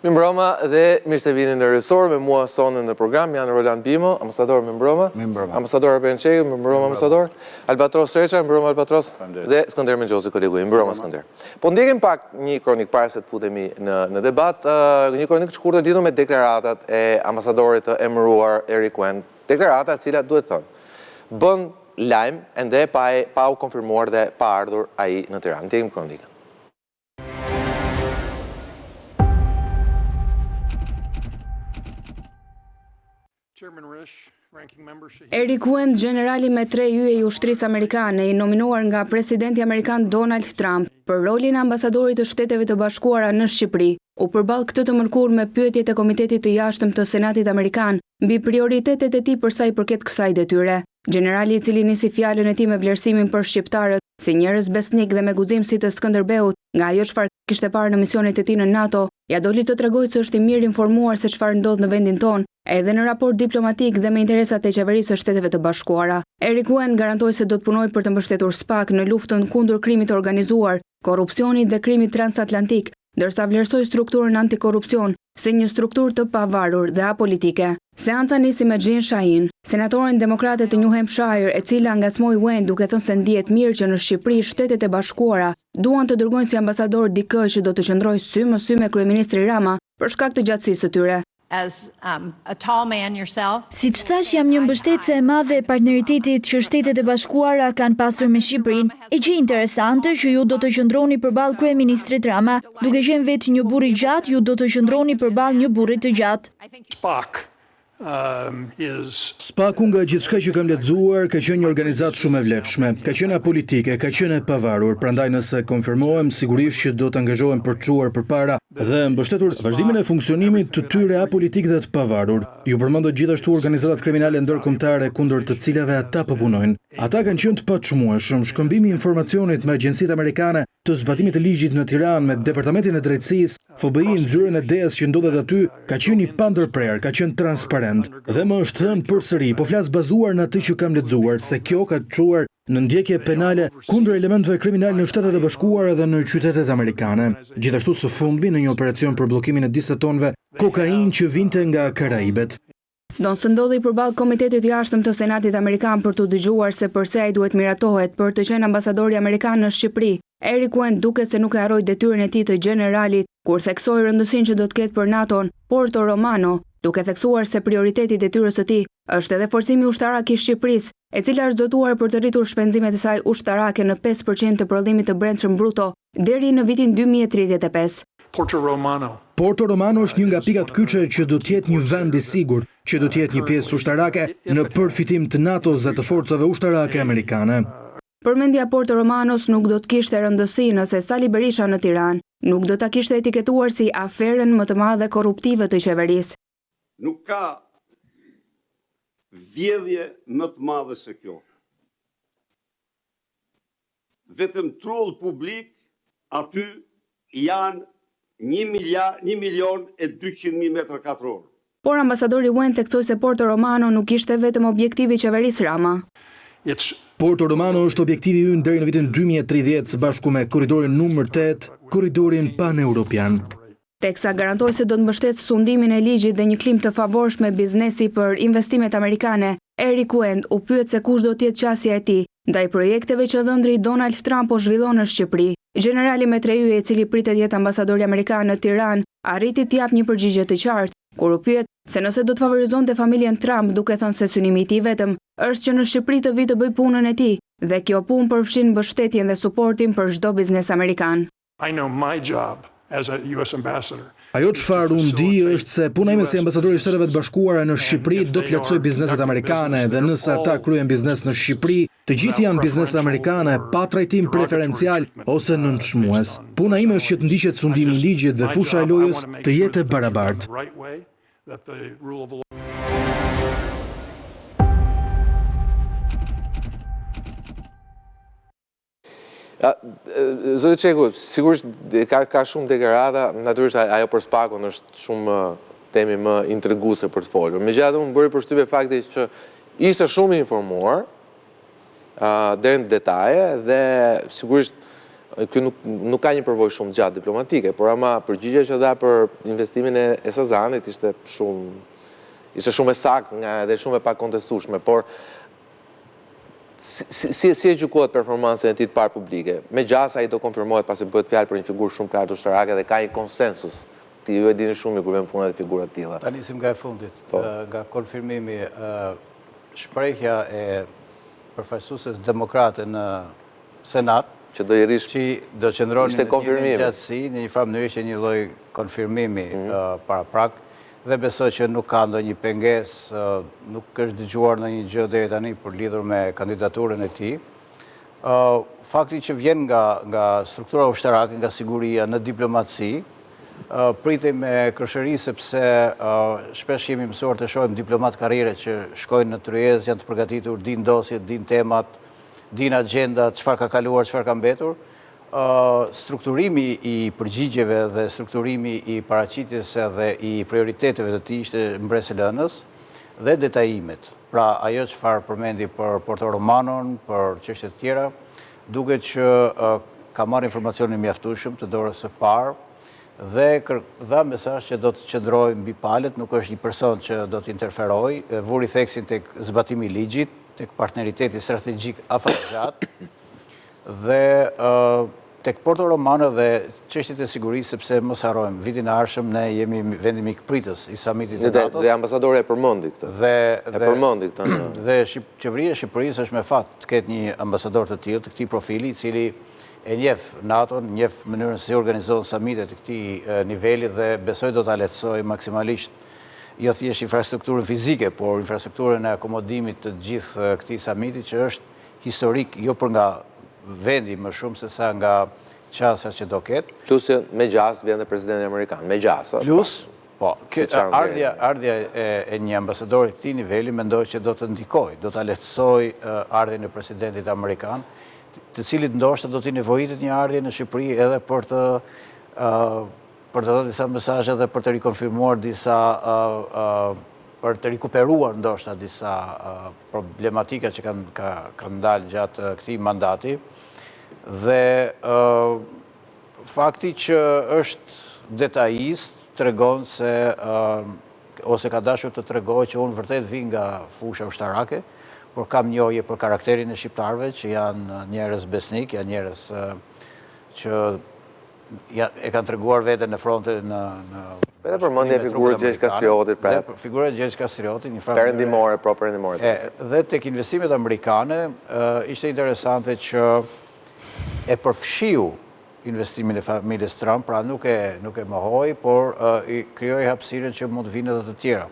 Mirëmbrëma dhe mirë se vini në Resor me mua sonë në program, janë Roland Bimo, ambasador mirëmbrëma. Mirëmbrëma. Ambasador Arbençegi, mirëmbrëma ambasador. Albatros Streqa, mirëmbrëma Albatros. Dhe Skënder Mengjozi, kolegu im, mirëmbrëma Skënder. Po ndjekim pak një kronik para se të futemi në debat, një kronik të shkurtër lidhur me deklaratat e ambasadorit të emëruar Eric Wend. Deklarata e cila duhet thënë bën lajm ende pa u konfirmuar dhe pa ardhur ai në Tiranë. Ndjekim kronikën. Eric Wend, generali me 3 yje i ushtrisë amerikane, i nominuar nga presidenti amerikan Donald Trump për rolin e ambasadorit të Shteteve të Bashkuara në Shqipëri, u përball këtë të mërkurë me pyetjet e Komitetit të Jashtëm të Senatit Amerikan mbi prioritetet e tij për sa i përket kësaj detyre. Generali, i cili nisi fjalën e tij me vlerësimin për shqiptarët si njerëz besnik dhe me guxim si të Skënderbeut, nga ajo çfarë kishte parë në misionet e tij në NATO, ja doli të tregojë se është i mirë informuar se çfarë ndodh në vendin tonë, edhe në raport diplomatik dhe me interesat e qeverisë së Shteteve të Bashkuara. Eric Wend garantoi se do të punojë për të mbështetur SPAK në luftën kundër krimit të organizuar, korrupsionit dhe krimit transatlantik, ndërsa vlerësoi strukturën antikorrupsion si një strukturë të pavarur dhe apolitike. Seanca nisi me Jean Shaheen, senatoren demokrate të New Hampshire, e cila ngacmoi Wend duke thënë se ndihet mirë që në Shqipëri Shtetet e Bashkuara duan të dërgojnë si ambasador dikë që do të qëndrojë sy më sy me kryeministri Rama për shkak të gjatësisë së tyre. Siç thash, jam një mbështetëse e madhe e partneritetit që Shtetet e Bashkuara kanë pasur me Shqipërinë, e gjë interesante që ju do të qëndroni përballë kryeministrit Rama, duke qenë vetë një burr i gjatë, ju do të qëndroni përballë një burri të gjatë. SPAK-u nga gjithçka që kam lexuar ka qenë një organizatë shumë e vlefshme, ka qenë apolitike, ka qenë e pavarur, prandaj nëse konfirmohem sigurisht që do të angazhohem për të çuar përpara dhe mbështetur vazhdimin e funksionimit të tyre apolitik dhe të pavarur. Ju përmendët gjithashtu organizatat kriminale ndërkombëtare kundër të cilave ata po punojnë. Ata kanë qenë të paçmueshëm, shkëmbimi i informacionit me agjencitë amerikane të zbatimit të ligjit në Tiranë me Departamentin e Drejtësisë, FBI në zyrën e DS që ndodhet aty, ka qenë i pandërprer, ka qenë transparent. Dhe më është thënë përsëri, po flas bazuar në atë që kam lexuar, se kjo ka çuar në ndjekje penale kundër elementëve kriminal në Shtetet e Bashkuara dhe në qytetet amerikane. Gjithashtu së fundmi në një operacion për bllokimin e disa tonëve kokainë që vinte nga Karaibet. Don së ndodhi përballë Komitetit Jashtëm të Senatit Amerikan për të dëgjuar se përse ai duhet miratohet për të qenë ambasadori amerikan në Shqipëri. Eric Wend, duke se nuk e harroi detyrën e tij të generalit, kur theksoi rëndësinë që do të ketë për NATO-n, Porto Romano, duke theksuar se prioriteti i detyrës së tij është edhe forcimi ushtarak i Shqipërisë, e cila është dotuar për të rritur shpenzimet e saj ushtarake në 5% të prodhimit të brendshëm bruto deri në vitin 2035. Porto Romano është një nga pikat kyçe që do të jetë një vend i sigurt, që do të jetë një pjesë ushtarake në përfitim të NATO-s dhe të forcave ushtarake amerikane. Përmendja Porto Romanos nuk do të kishte rëndësi nëse Sali Berisha në Tiranë nuk do ta kishte etiketuar si aferën më të madhe korruptive të qeverisë. Nuk ka vjedhje më të madhe se kjo. Vetëm trull publik aty janë 1.200.000 metra katror. Por ambasadori Wend theksoi se Porto Romano nuk ishte vetëm objektivi i qeverisë Rama. Porto Romano është objektivi ynë deri në vitin 2030 së bashku me korridorin numër 8, korridorin pan-europian. Teksa garantoi se do të mbështetë sundimin e ligjit dhe një klim të favorshëm me biznesi për investimet amerikane, Eric Wend u pyet se kush do të jetë qasja e tij ndaj projekteve që dhëndri Donald Trump po zhvillon në Shqipëri. Generali me 3 yje, i cili pritet jetë ambasadori amerikan në Tiranë, arriti të jap një përgjigje të qartë, kur u pyet se nëse do të favorizonte familjen Trump, duke thënë se synimi i tij vetëm është që në Shqipëri të vi të bëj punën e tij, dhe kjo punë përfshin mbështetjen dhe suportin për çdo biznes amerikan. Ajo çfarë unë di është se puna ime si ambasador i Shteteve të Bashkuara në Shqipëri do të lehtësoj bizneset amerikane dhe nëse ata kryen biznes në Shqipëri, të gjithë janë biznese amerikane pa trajtim preferencial ose nënçmues. Puna ime është që të ndiqet sundimi i ligjit dhe fusha e lojës të jetë e barabartë. Zoti Çeku, sigurisht ka shumë deklarata, natyrisht ajo për SPAK-un është shumë temi më intriguese për të folur. Megjithatë, unë bëri përshtypje fakti që ishte shumë i informuar deri në detaje dhe sigurisht Ky nuk ka një përvojë shumë gjatë diplomatike, por ama përgjigjja që dha për investimin e Sazanit ishte shumë e saktë dhe shumë e pakontestueshme, por si e gjykohet performancën e tij të parë publike? Megjithëse ai do konfirmohet pasi bëhet fjalë për një figurë shumë krahë ushtarake dhe ka një konsensus. Ti ju e dini shumë mirë kur vjen puna te figura të tilla. Ta nisim nga e fundit, nga konfirmimi, shprehja e përfaqësueses demokrate në Senat, që do i rish që do qëndroni ishte konfirmimi. në gjatësi, në një farë mënyrë që një lloj konfirmimi paraprak, dhe besoj që nuk ka ndonjë pengesë, nuk është dëgjuar ndonjë gjë deri tani për lidhur me kandidaturën e tij. Fakti që vjen nga struktura ushtarake, nga siguria në diplomaci, pritej me kërshëri sepse shpesh jemi mësuar të shohim diplomat karriere që shkojnë në tryezë, janë të përgatitur, din dosjet, din temat, din agenda, çfarë ka kaluar, çfarë ka mbetur. Strukturimi i përgjigjeve dhe strukturimi i paraqitjes dhe i prioriteteve të tij ishte mbresë lënës dhe detajimet. Pra ajo çfarë përmendi për Porto Romanon, për çështje të tjera, duket që ka marrë informacionin mjaftueshëm të dorës së parë dhe dha mesazh që do të qëndrojë mbi palët, nuk është një person që do të interferojë, vuri theksin tek zbatimi i ligjit, tek partneriteti strategjik afatgjat dhe tek Porto Romano dhe çështjet e sigurisë, sepse mos harrojmë, vitin e ardhshëm ne jemi vendi mikpritës i samitit të NATO-s. Dhe ambasadori e përmendi këtë. Dhe qeveria e Shqipërisë është me fat të ketë një ambasador të tillë, të këtij profili, i cili e njeh NATO-n, njeh mënyrën se si organizohen samitet të këtij niveli dhe besoj do ta lehtësojë maksimalisht jo thjesht infrastrukturën fizike, por infrastrukturën e akomodimit të gjithë këtij samiti që është historik jo për nga vendi më shumë se sa nga qasja që do ketë. Plus me gjas vjen dhe presidenti amerikan, me gjas. Plus, po, ardhja e një ambasadori këtij niveli mendoj që do të ndikojë, do ta lehtësojë ardhjen e presidentit amerikan, të cilit ndoshta do t'i nevojitet një ardhje në Shqipëri edhe për të dhënë disa mesazhe dhe për të rikonfirmuar disa për të rikuperuar ndoshta disa problematika që kanë dalë gjatë këtij mandati dhe fakti që është detajist tregon se ose ka dashur të tregojë që unë vërtet vi nga fusha ushtarake, por kam njohje për karakterin e shqiptarëve që janë njerëz besnik, janë njerëz që e kanë treguar veten në fronte në Edhe përmendje figurën Gjergj Kastriotit, figura e Gjergj Kastriotit, një farë perëndimore. Dhe tek investimet amerikane ishte interesante që e përfshiu investimin e familjes Trump, pra nuk e mohoi, por i krijoi hapësirën që mund të vinë edhe të tjera.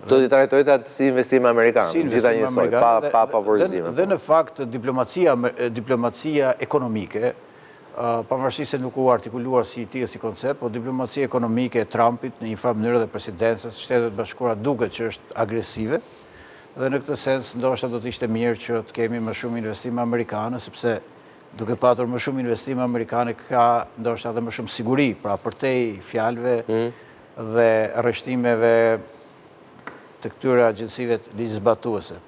Do t'i trajtojë atë si investim amerikan, gjitha njësoj, pa favorizime. Dhe në fakt diplomacia ekonomike, pavarësisht se nuk u artikuluar si ti e si koncept, po diplomacia ekonomike e Trumpit në një farë mënyrë dhe presidencës Shtetet Bashkuara duket që është agresive, dhe në këtë sens ndoshta do të ishte mirë që të kemi më shumë investime amerikane, sepse duke patur më shumë investime amerikane ka ndoshta edhe më shumë siguri, pra përtej fjalëve dhe rreshtimeve të këtyre agjencive ligjzbatuese.